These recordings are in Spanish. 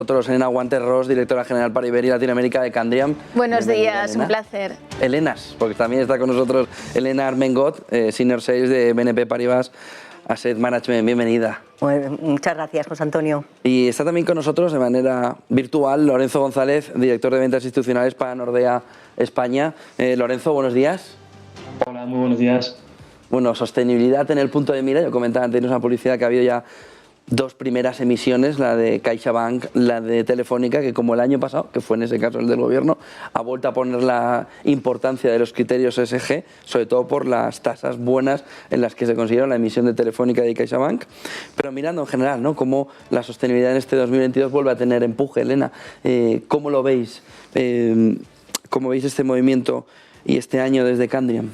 nosotros Elena Guantes-Ros, directora general para Iberia y Latinoamérica de Candriam. Buenos días, Elena. un placer. Elenas, porque también está con nosotros Elena Armengot, Senior Sales de BNP Paribas Asset Management. Bienvenida. Bueno, muchas gracias, José Antonio. Y está también con nosotros de manera virtual Lorenzo González, director de ventas institucionales para Nordea España. Lorenzo, buenos días. Hola, muy buenos días. Bueno, sostenibilidad en el punto de mira. Yo comentaba antes en una publicidad que ha habido ya dos primeras emisiones, la de CaixaBank, la de Telefónica, que como el año pasado, que fue en ese caso el del gobierno, ha vuelto a poner la importancia de los criterios ESG, sobre todo por las tasas buenas en las que se consiguieron la emisión de Telefónica y de CaixaBank. Pero mirando en general, ¿no?, cómo la sostenibilidad en este 2022 vuelve a tener empuje. Elena, ¿cómo lo veis? ¿Cómo veis este movimiento y este año desde Candriam?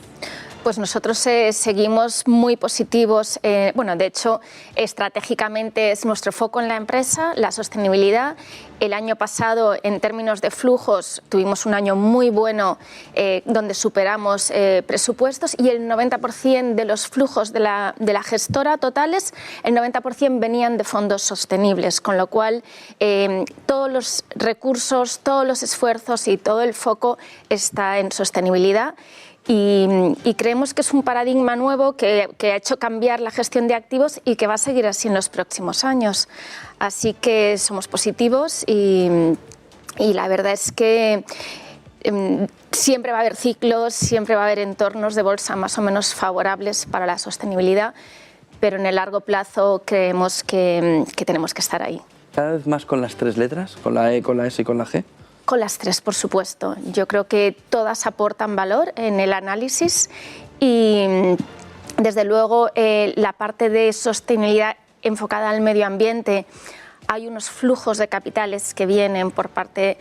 Pues nosotros seguimos muy positivos. Bueno, de hecho, estratégicamente es nuestro foco en la empresa, la sostenibilidad. El año pasado, en términos de flujos, tuvimos un año muy bueno donde superamos presupuestos, y el 90% de los flujos de la gestora totales, el 90% venían de fondos sostenibles, con lo cual todos los recursos, todos los esfuerzos y todo el foco está en sostenibilidad. Y creemos que es un paradigma nuevo que ha hecho cambiar la gestión de activos y que va a seguir así en los próximos años. Así que somos positivos y la verdad es que siempre va a haber ciclos, siempre va a haber entornos de bolsa más o menos favorables para la sostenibilidad, pero en el largo plazo creemos que tenemos que estar ahí. ¿Cada vez más con las tres letras? ¿Con la E, con la S y con la G? Con las tres, por supuesto. Yo creo que todas aportan valor en el análisis y, desde luego, la parte de sostenibilidad enfocada al medio ambiente. Hay unos flujos de capitales que vienen por parte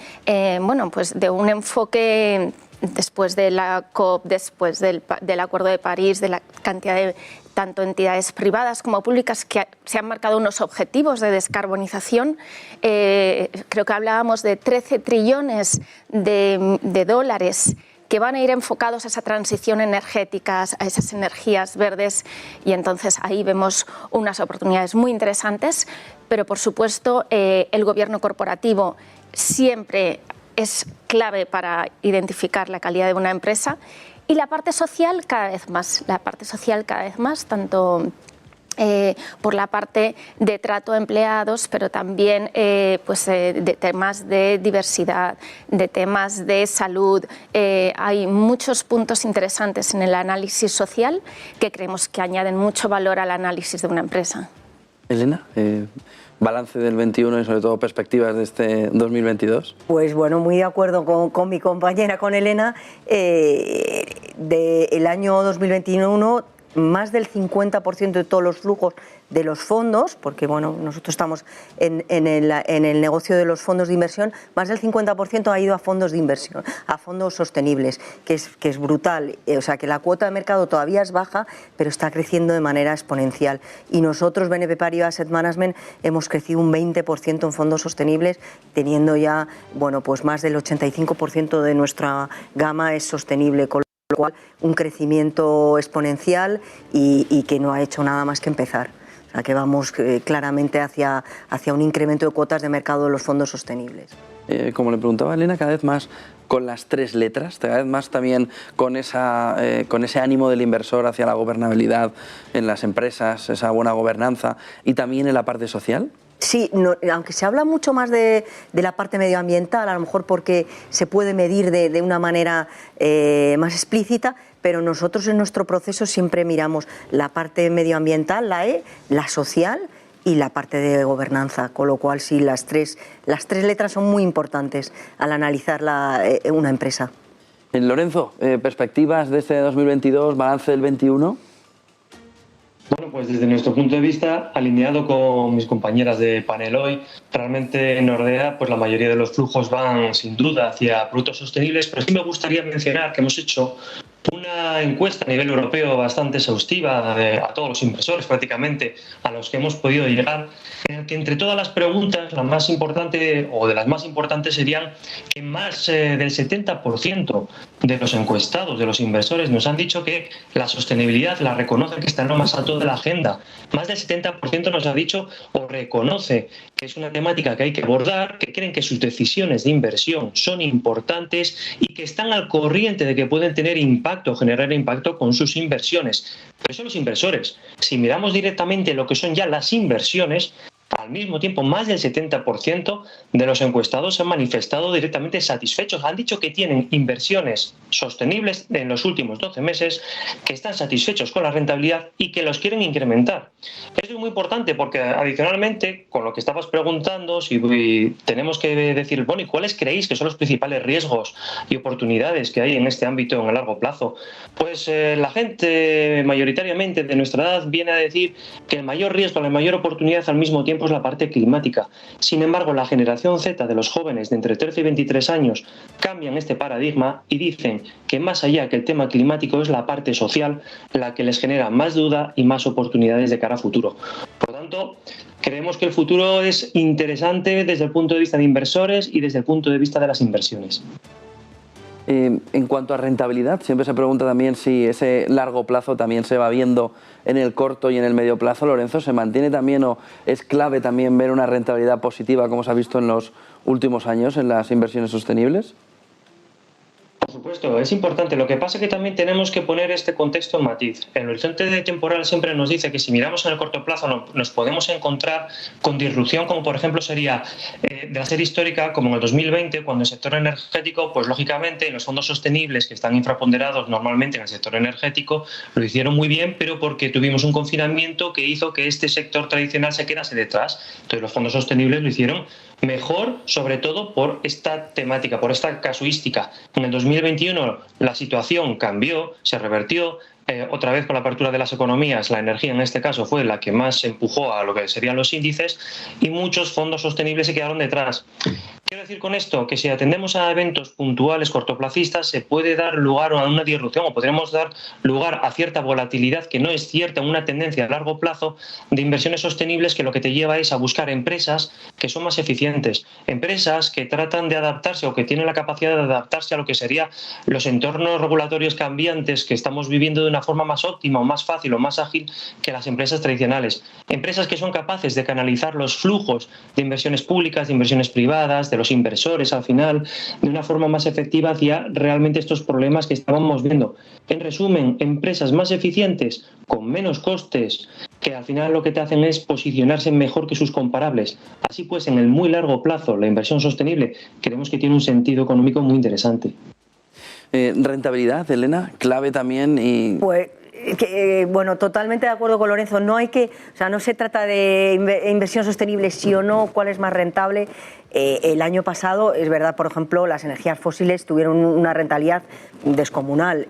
bueno, pues de un enfoque después de la COP, después del Acuerdo de París, de la cantidad de tanto entidades privadas como públicas que se han marcado unos objetivos de descarbonización. Creo que hablábamos de 13 trillones de dólares que van a ir enfocados a esa transición energética, a esas energías verdes, y entonces ahí vemos unas oportunidades muy interesantes, pero por supuesto el gobierno corporativo siempre es clave para identificar la calidad de una empresa, y la parte social cada vez más, tanto por la parte de trato a empleados, pero también pues, de temas de diversidad, de temas de salud. Hay muchos puntos interesantes en el análisis social que creemos que añaden mucho valor al análisis de una empresa. Elena, balance del 21 y sobre todo perspectivas de este 2022. Pues bueno, muy de acuerdo con mi compañera, con Elena. Del año 2021, más del 50% de todos los flujos de los fondos, porque bueno, nosotros estamos en el negocio de los fondos de inversión, más del 50% ha ido a fondos de inversión, a fondos sostenibles, que es brutal. O sea, que la cuota de mercado todavía es baja, pero está creciendo de manera exponencial. Y nosotros, BNP Paribas Asset Management, hemos crecido un 20% en fondos sostenibles, teniendo ya, bueno, pues más del 85% de nuestra gama es sostenible, con lo cual un crecimiento exponencial y que no ha hecho nada más que empezar. O sea, que vamos claramente hacia un incremento de cuotas de mercado de los fondos sostenibles. Como le preguntaba Elena, cada vez más con las tres letras, cada vez más también con ese ánimo del inversor hacia la gobernabilidad en las empresas, esa buena gobernanza, y también en la parte social. Sí, no, aunque se habla mucho más de la parte medioambiental, a lo mejor porque se puede medir de una manera más explícita, pero nosotros en nuestro proceso siempre miramos la parte medioambiental, la E, la social y la parte de gobernanza, con lo cual sí, las tres letras son muy importantes al analizar una empresa. Lorenzo, perspectivas de este 2022, balance del 21. Bueno, pues desde nuestro punto de vista, alineado con mis compañeras de panel hoy, realmente en Nordea pues la mayoría de los flujos van sin duda hacia productos sostenibles, pero sí me gustaría mencionar que hemos hecho una encuesta a nivel europeo bastante exhaustiva a todos los inversores prácticamente a los que hemos podido llegar, en el que entre todas las preguntas, la más importante o de las más importantes serían que más del 70% de los encuestados, de los inversores, nos han dicho que la sostenibilidad la reconoce, que está en lo más alto de la agenda. Más del 70% nos ha dicho o reconoce que es una temática que hay que abordar, que creen que sus decisiones de inversión son importantes y que están al corriente de que pueden tener impacto, generar impacto con sus inversiones. Pero eso los inversores. Si miramos directamente lo que son ya las inversiones, al mismo tiempo, más del 70% de los encuestados se han manifestado directamente satisfechos. Han dicho que tienen inversiones sostenibles en los últimos 12 meses, que están satisfechos con la rentabilidad y que los quieren incrementar. Esto es muy importante porque, adicionalmente, con lo que estabas preguntando, si tenemos que decir, bueno, ¿y cuáles creéis que son los principales riesgos y oportunidades que hay en este ámbito en el largo plazo? Pues la gente, mayoritariamente de nuestra edad, viene a decir que el mayor riesgo, la mayor oportunidad al mismo tiempo es la parte climática. Sin embargo, la generación Z de los jóvenes de entre 13 y 23 años cambian este paradigma y dicen que más allá que el tema climático es la parte social la que les genera más duda y más oportunidades de cara a futuro. Por lo tanto, creemos que el futuro es interesante desde el punto de vista de inversores y desde el punto de vista de las inversiones. En cuanto a rentabilidad, siempre se pregunta también si ese largo plazo también se va viendo en el corto y en el medio plazo. Lorenzo, ¿se mantiene también o es clave también ver una rentabilidad positiva como se ha visto en los últimos años en las inversiones sostenibles? Por supuesto, es importante. Lo que pasa es que también tenemos que poner este contexto en matiz. El horizonte temporal siempre nos dice que si miramos en el corto plazo nos podemos encontrar con disrupción, como por ejemplo sería de la serie histórica, como en el 2020, cuando el sector energético, pues lógicamente los fondos sostenibles que están infraponderados normalmente en el sector energético lo hicieron muy bien, pero porque tuvimos un confinamiento que hizo que este sector tradicional se quedase detrás. Entonces los fondos sostenibles lo hicieron mejor, sobre todo por esta temática, por esta casuística. En el 2021 la situación cambió, se revertió. Otra vez con la apertura de las economías, la energía en este caso fue la que más empujó a lo que serían los índices y muchos fondos sostenibles se quedaron detrás. Quiero decir con esto que si atendemos a eventos puntuales cortoplacistas se puede dar lugar a una disrupción o podremos dar lugar a cierta volatilidad que no es cierta en una tendencia a largo plazo de inversiones sostenibles, que lo que te lleva es a buscar empresas que son más eficientes, empresas que tratan de adaptarse o que tienen la capacidad de adaptarse a lo que serían los entornos regulatorios cambiantes que estamos viviendo de una forma más óptima o más fácil o más ágil que las empresas tradicionales. Empresas que son capaces de canalizar los flujos de inversiones públicas, de inversiones privadas, de los inversores al final, de una forma más efectiva hacia realmente estos problemas que estábamos viendo. En resumen, empresas más eficientes, con menos costes, que al final lo que te hacen es posicionarse mejor que sus comparables. Así pues, en el muy largo plazo, la inversión sostenible creemos que tiene un sentido económico muy interesante. Rentabilidad, Elena, clave también y... Pues, bueno, totalmente de acuerdo con Lorenzo. No hay que, o sea, no se trata de inversión sostenible sí o no, cuál es más rentable. El año pasado, es verdad, por ejemplo, las energías fósiles tuvieron una rentabilidad descomunal,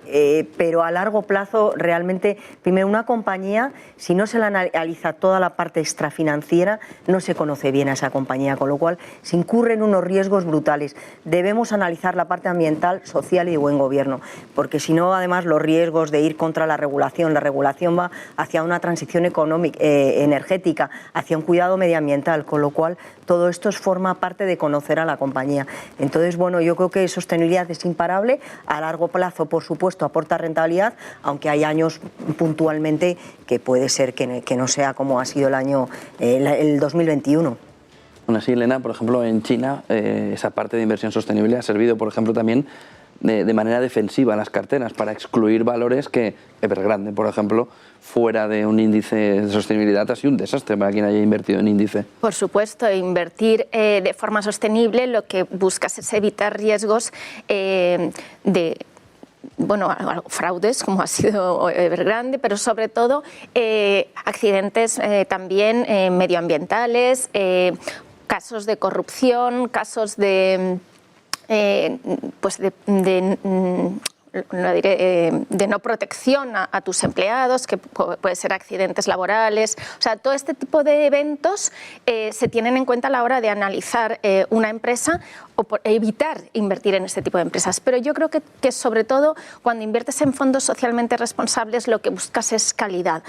pero a largo plazo realmente, primero, una compañía, si no se la analiza toda la parte extrafinanciera, no se conoce bien a esa compañía, con lo cual se incurren unos riesgos brutales. Debemos analizar la parte ambiental, social y de buen gobierno, porque si no, además, los riesgos de ir contra la regulación va hacia una transición económica, energética, hacia un cuidado medioambiental, con lo cual todo esto forma parte de conocer a la compañía. Entonces, bueno, yo creo que sostenibilidad es imparable. A largo plazo, por supuesto, aporta rentabilidad, aunque hay años puntualmente que puede ser que no sea como ha sido el año el 2021. Aún así, Elena, por ejemplo, en China, esa parte de inversión sostenible ha servido, por ejemplo, también de manera defensiva a las carteras para excluir valores que Evergrande, por ejemplo, fuera de un índice de sostenibilidad ha sido un desastre para quien haya invertido en índice. Por supuesto, invertir de forma sostenible lo que buscas es evitar riesgos de fraudes, como ha sido Evergrande, pero sobre todo accidentes también medioambientales, casos de corrupción, casos de de no protección a tus empleados, que puede ser accidentes laborales. O sea, todo este tipo de eventos se tienen en cuenta a la hora de analizar una empresa o evitar invertir en este tipo de empresas. Pero yo creo que sobre todo cuando inviertes en fondos socialmente responsables lo que buscas es calidad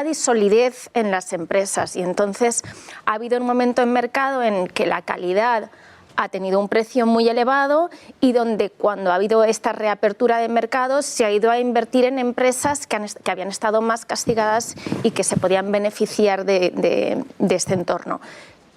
y solidez en las empresas. Y entonces ha habido un momento en mercado en que la calidad ha tenido un precio muy elevado y donde cuando ha habido esta reapertura de mercados se ha ido a invertir en empresas que habían estado más castigadas y que se podían beneficiar de este entorno.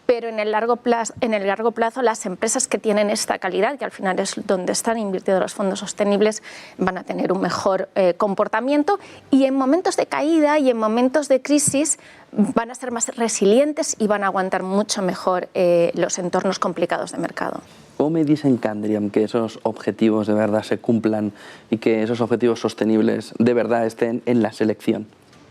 Pero en el largo plazo las empresas que tienen esta calidad, que al final es donde están invirtiendo los fondos sostenibles, van a tener un mejor comportamiento y en momentos de caída y en momentos de crisis van a ser más resilientes y van a aguantar mucho mejor los entornos complicados de mercado. ¿Cómo medís en Candriam que esos objetivos de verdad se cumplan y que esos objetivos sostenibles de verdad estén en la selección?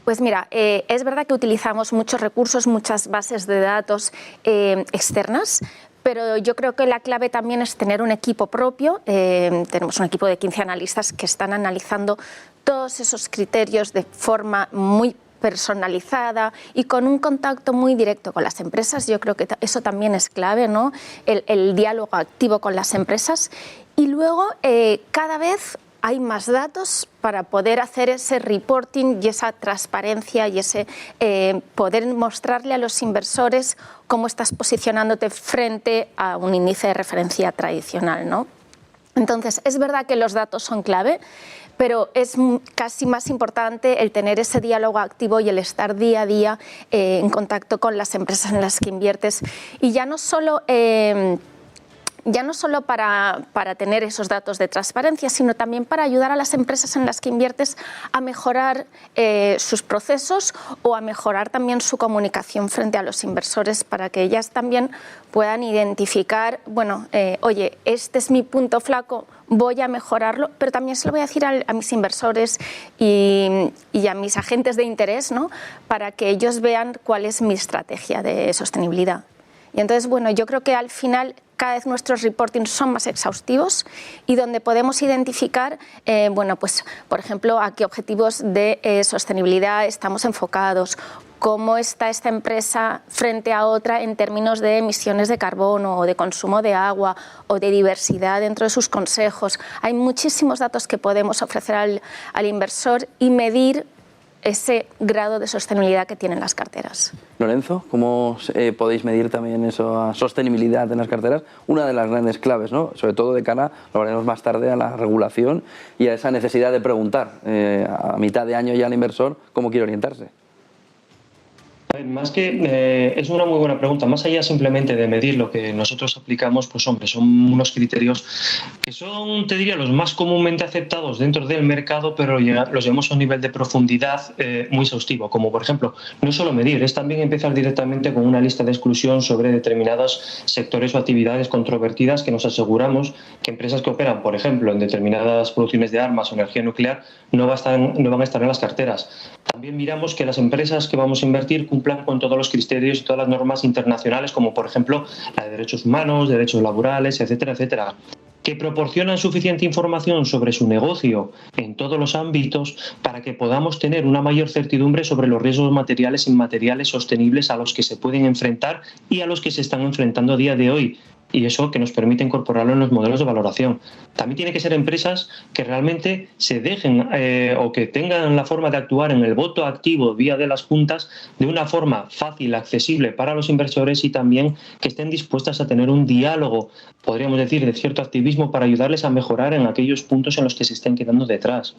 Pues mira, es verdad que utilizamos muchos recursos, muchas bases de datos externas, pero yo creo que la clave también es tener un equipo propio. Tenemos un equipo de 15 analistas que están analizando todos esos criterios de forma muy personalizada y con un contacto muy directo con las empresas. Yo creo que eso también es clave, ¿no? El diálogo activo con las empresas. Y luego, cada vez hay más datos para poder hacer ese reporting y esa transparencia y ese poder mostrarle a los inversores cómo estás posicionándote frente a un índice de referencia tradicional, ¿no? Entonces, es verdad que los datos son clave, pero es casi más importante el tener ese diálogo activo y el estar día a día en contacto con las empresas en las que inviertes. Y ya no solo para tener esos datos de transparencia, sino también para ayudar a las empresas en las que inviertes a mejorar sus procesos o a mejorar también su comunicación frente a los inversores para que ellas también puedan identificar, bueno, oye, este es mi punto flaco, voy a mejorarlo, pero también se lo voy a decir a mis inversores y a mis agentes de interés, ¿no? Para que ellos vean cuál es mi estrategia de sostenibilidad. Y entonces, bueno, yo creo que al final cada vez nuestros reportings son más exhaustivos y donde podemos identificar, bueno, pues, por ejemplo, a qué objetivos de sostenibilidad estamos enfocados, cómo está esta empresa frente a otra en términos de emisiones de carbono o de consumo de agua o de diversidad dentro de sus consejos. Hay muchísimos datos que podemos ofrecer al inversor y medir ese grado de sostenibilidad que tienen las carteras. Lorenzo, ¿cómo podéis medir también esa sostenibilidad en las carteras? Una de las grandes claves, ¿no? Sobre todo de cara, lo veremos más tarde, a la regulación y a esa necesidad de preguntar a mitad de año ya al inversor cómo quiere orientarse. Más que es una muy buena pregunta, más allá simplemente de medir lo que nosotros aplicamos, pues hombre, son unos criterios que son, te diría, los más comúnmente aceptados dentro del mercado, pero los llevamos a un nivel de profundidad muy exhaustivo, como por ejemplo, no solo medir, es también empezar directamente con una lista de exclusión sobre determinados sectores o actividades controvertidas que nos aseguramos que empresas que operan, por ejemplo, en determinadas producciones de armas o energía nuclear no van a estar en las carteras. También miramos que las empresas que vamos a invertir cumplan con todos los criterios y todas las normas internacionales, como por ejemplo la de derechos humanos, derechos laborales, etcétera, etcétera. Que proporcionan suficiente información sobre su negocio en todos los ámbitos para que podamos tener una mayor certidumbre sobre los riesgos materiales e inmateriales sostenibles a los que se pueden enfrentar y a los que se están enfrentando a día de hoy. Y eso que nos permite incorporarlo en los modelos de valoración. También tiene que ser empresas que realmente se dejen o que tengan la forma de actuar en el voto activo vía de las juntas de una forma fácil, accesible para los inversores y también que estén dispuestas a tener un diálogo, podríamos decir, de cierto activismo para ayudarles a mejorar en aquellos puntos en los que se estén quedando detrás.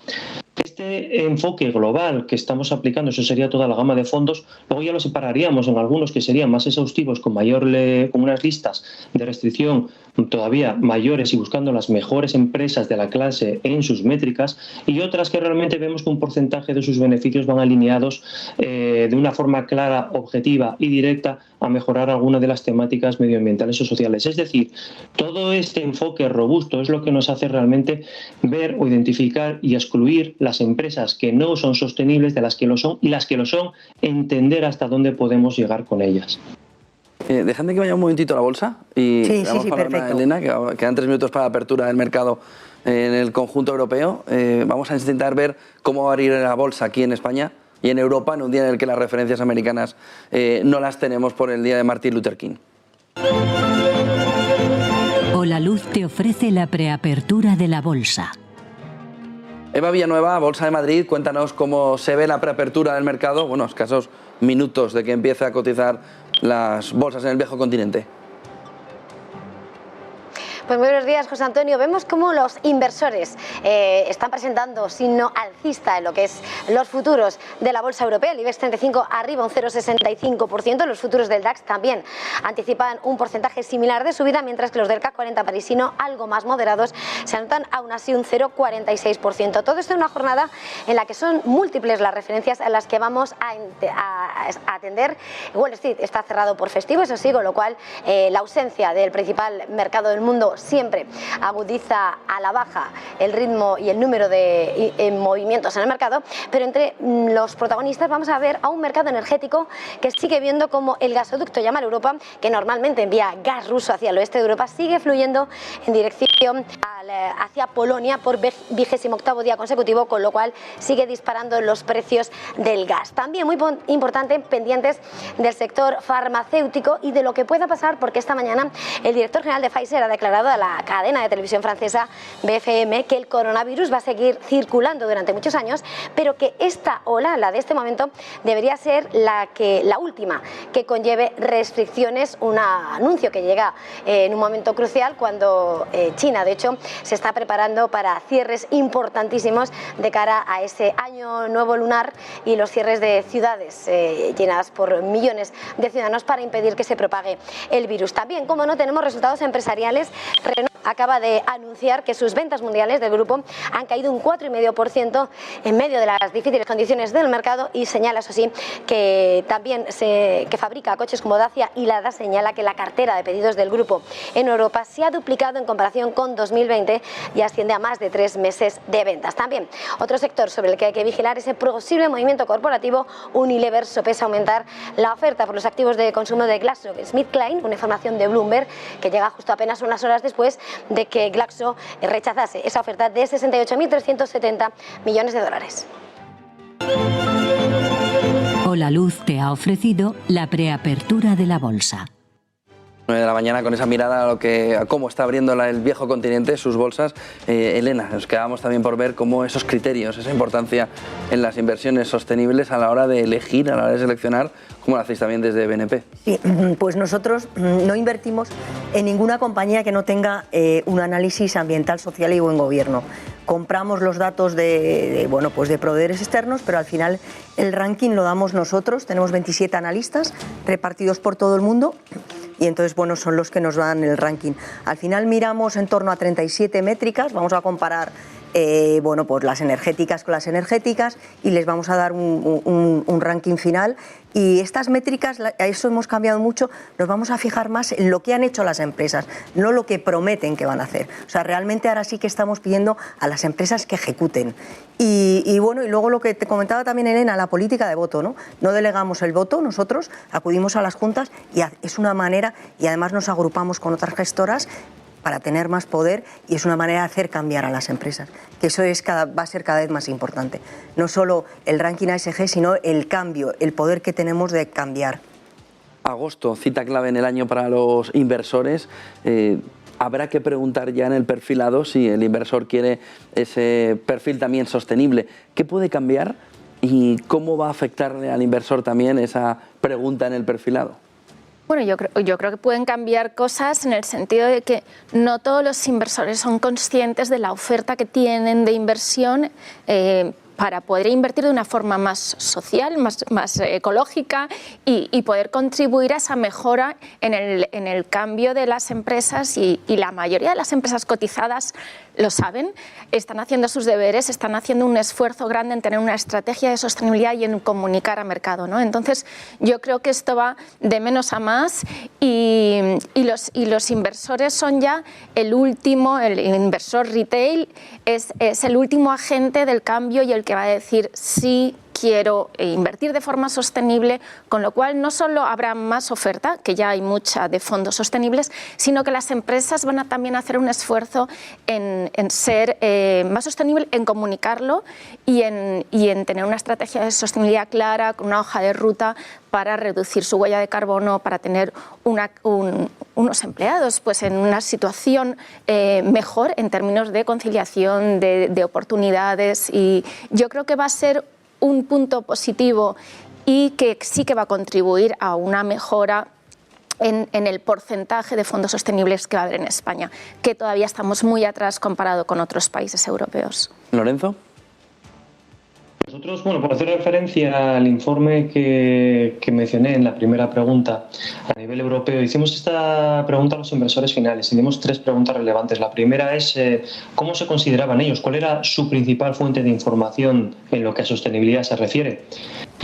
Este enfoque global que estamos aplicando, eso sería toda la gama de fondos, luego ya lo separaríamos en algunos que serían más exhaustivos con unas listas de restricción todavía mayores y buscando las mejores empresas de la clase en sus métricas, y otras que realmente vemos que un porcentaje de sus beneficios van alineados de una forma clara, objetiva y directa a mejorar alguna de las temáticas medioambientales o sociales. Es decir, todo este enfoque robusto es lo que nos hace realmente ver o identificar y excluir las empresas que no son sostenibles de las que lo son, y las que lo son, entender hasta dónde podemos llegar con ellas. Dejadme que vaya un momentito a la bolsa y sí, vamos a hablar perfecto. a Elena, que quedan 3 minutos para la apertura del mercado en el conjunto europeo. Vamos a intentar ver cómo va a abrir la bolsa aquí en España y en Europa en un día en el que las referencias americanas no las tenemos por el día de Martin Luther King. Hola Luz te ofrece la preapertura de la bolsa. Eva Villanueva, Bolsa de Madrid, cuéntanos cómo se ve la preapertura del mercado, bueno, escasos minutos de que empiece a cotizar las bolsas en el viejo continente. Pues muy buenos días, José Antonio. Vemos cómo los inversores están presentando signo alcista en lo que es los futuros de la bolsa europea. El IBEX 35 arriba un 0,65%. Los futuros del DAX también anticipan un porcentaje similar de subida, mientras que los del CAC 40 parisino, algo más moderados, se anotan aún así un 0,46%. Todo esto en una jornada en la que son múltiples las referencias a las que vamos a atender. Wall Street está cerrado por festivo, eso sí, con lo cual la ausencia del principal mercado del mundo siempre agudiza a la baja el ritmo y el número de movimientos en el mercado, pero entre los protagonistas vamos a ver a un mercado energético que sigue viendo como el gasoducto Yamal Europa, que normalmente envía gas ruso hacia el oeste de Europa, sigue fluyendo en dirección hacia Polonia por 28º día consecutivo, con lo cual sigue disparando los precios del gas. También muy importante, pendientes del sector farmacéutico y de lo que pueda pasar, porque esta mañana el director general de Pfizer ha declarado a la cadena de televisión francesa BFM que el coronavirus va a seguir circulando durante muchos años, pero que esta ola, la de este momento, debería ser la última que conlleve restricciones. Un anuncio que llega en un momento crucial cuando China, de hecho, se está preparando para cierres importantísimos de cara a ese año nuevo lunar y los cierres de ciudades llenadas por millones de ciudadanos para impedir que se propague el virus. También, como no, tenemos resultados empresariales. Renault acaba de anunciar que sus ventas mundiales del grupo han caído un 4,5% en medio de las difíciles condiciones del mercado, y señala, eso sí, que también que fabrica coches como Dacia y Lada, señala que la cartera de pedidos del grupo en Europa se ha duplicado en comparación con 2020 y asciende a más de 3 meses de ventas. También otro sector sobre el que hay que vigilar es el posible movimiento corporativo. Unilever sopesa aumentar la oferta por los activos de consumo de GlaxoSmithKline, una información de Bloomberg que llega justo apenas unas horas después de que Glaxo rechazase esa oferta de 68.370 millones de dólares. Hola Luz te ha ofrecido la preapertura de la bolsa. 9 de la mañana con esa mirada a cómo está abriendo el viejo continente, sus bolsas. Elena, nos quedábamos también por ver cómo esos criterios, esa importancia en las inversiones sostenibles a la hora de elegir, a la hora de seleccionar, como lo hacéis también desde BNP. Sí, pues nosotros no invertimos en ninguna compañía que no tenga un análisis ambiental, social y buen gobierno. Compramos los datos de proveedores externos, pero al final el ranking lo damos nosotros. Tenemos 27 analistas repartidos por todo el mundo. Y entonces, bueno, son los que nos dan el ranking. Al final miramos en torno a 37 métricas, vamos a comparar pues las energéticas con las energéticas y les vamos a dar un ranking final. Y estas métricas, a eso hemos cambiado mucho, nos vamos a fijar más en lo que han hecho las empresas, no lo que prometen que van a hacer. O sea, realmente ahora sí que estamos pidiendo a las empresas que ejecuten. Y bueno, y luego lo que te comentaba también, Elena, la política de voto, ¿no? No delegamos el voto, nosotros acudimos a las juntas y es una manera, y además nos agrupamos con otras gestoras para tener más poder, y es una manera de hacer cambiar a las empresas, que eso va a ser cada vez más importante. No solo el ranking ASG, sino el cambio, el poder que tenemos de cambiar. Agosto, cita clave en el año para los inversores. Habrá que preguntar ya en el perfilado si el inversor quiere ese perfil también sostenible. ¿Qué puede cambiar y cómo va a afectarle al inversor también esa pregunta en el perfilado? Bueno, yo creo que pueden cambiar cosas en el sentido de que no todos los inversores son conscientes de la oferta que tienen de inversión para poder invertir de una forma más social, más ecológica y poder contribuir a esa mejora en el cambio de las empresas, y la mayoría de las empresas cotizadas lo saben, están haciendo sus deberes, están haciendo un esfuerzo grande en tener una estrategia de sostenibilidad y en comunicar a mercado, ¿no? Entonces yo creo que esto va de menos a más, y los inversores son ya el inversor retail es el último agente del cambio y el que va a decir sí, quiero invertir de forma sostenible, con lo cual no solo habrá más oferta, que ya hay mucha de fondos sostenibles, sino que las empresas van a también hacer un esfuerzo en ser más sostenible, en comunicarlo y en tener una estrategia de sostenibilidad clara, con una hoja de ruta para reducir su huella de carbono, para tener unos empleados pues, en una situación mejor en términos de conciliación, de oportunidades, y yo creo que va a ser un punto positivo y que sí que va a contribuir a una mejora en el porcentaje de fondos sostenibles que va a haber en España, que todavía estamos muy atrás comparado con otros países europeos. Lorenzo. Nosotros, por hacer referencia al informe que mencioné en la primera pregunta a nivel europeo, hicimos esta pregunta a los inversores finales y dimos 3 preguntas relevantes. La primera es cómo se consideraban ellos, cuál era su principal fuente de información en lo que a sostenibilidad se refiere.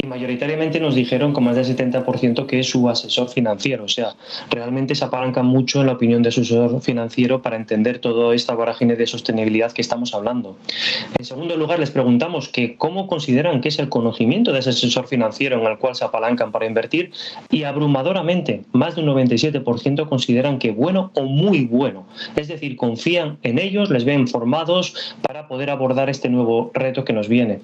Y mayoritariamente nos dijeron con más del 70% que es su asesor financiero. O sea, realmente se apalancan mucho en la opinión de su asesor financiero para entender toda esta vorágine de sostenibilidad que estamos hablando. En segundo lugar, les preguntamos que cómo consideran que es el conocimiento de ese asesor financiero en el cual se apalancan para invertir, y abrumadoramente, más de un 97% consideran que bueno o muy bueno. Es decir, confían en ellos, les ven formados para poder abordar este nuevo reto que nos viene.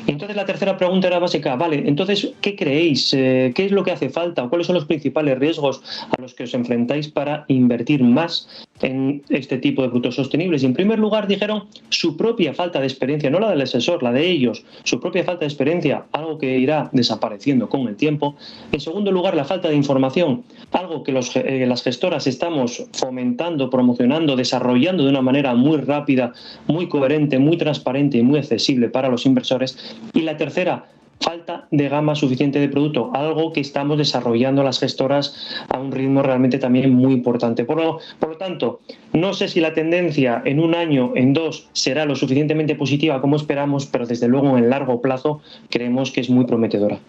Y entonces la tercera pregunta era básica. Vale, entonces, ¿qué creéis? ¿Qué es lo que hace falta? ¿Cuáles son los principales riesgos a los que os enfrentáis para invertir más en este tipo de productos sostenibles? Y en primer lugar dijeron su propia falta de experiencia, no la del asesor, la de ellos, su propia falta de experiencia, algo que irá desapareciendo con el tiempo. En segundo lugar, la falta de información, algo que las gestoras estamos fomentando, promocionando, desarrollando de una manera muy rápida, muy coherente, muy transparente y muy accesible para los inversores. Y la tercera, falta de gama suficiente de producto, algo que estamos desarrollando las gestoras a un ritmo realmente también muy importante. Por lo tanto, no sé si la tendencia en un año, en 2, será lo suficientemente positiva como esperamos, pero desde luego en el largo plazo creemos que es muy prometedora.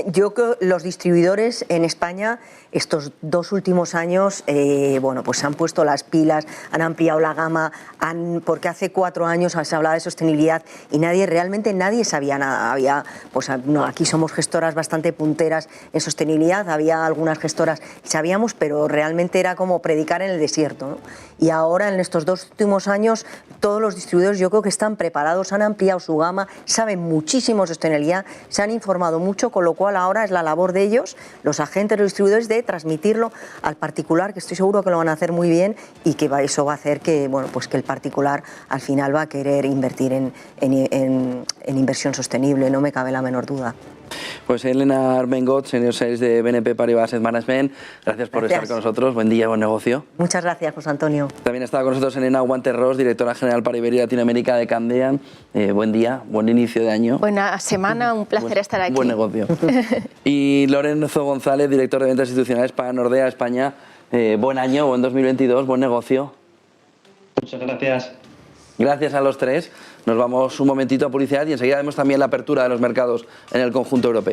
Yo creo que los distribuidores en España estos 2 últimos años pues se han puesto las pilas, han ampliado la gama, porque hace 4 años se hablaba de sostenibilidad y realmente nadie sabía nada. Aquí somos gestoras bastante punteras en sostenibilidad, había algunas gestoras que sabíamos, pero realmente era como predicar en el desierto, ¿no? Y ahora en estos 2 últimos años todos los distribuidores yo creo que están preparados, han ampliado su gama, saben muchísimo de sostenibilidad, se han informado mucho, con lo cual ahora es la labor de ellos, los agentes, los distribuidores, de transmitirlo al particular, que estoy seguro que lo van a hacer muy bien y que eso va a hacer que, que el particular al final va a querer invertir en inversión sostenible, no me cabe la menor duda. Pues Elena Armengot, Senior Sales de BNP Paribas Asset Management, gracias por estar con nosotros, buen día, buen negocio. Muchas gracias, José Antonio. También está con nosotros Elena Guanterros, directora general para Iberia y Latinoamérica de Candean. Buen día, buen inicio de año. Buena semana, un placer estar aquí. Buen negocio. Y Lorenzo González, director de ventas institucionales para Nordea España. Buen año, buen 2022, buen negocio. Muchas gracias. Gracias a los 3. Nos vamos un momentito a publicidad y enseguida vemos también la apertura de los mercados en el conjunto europeo.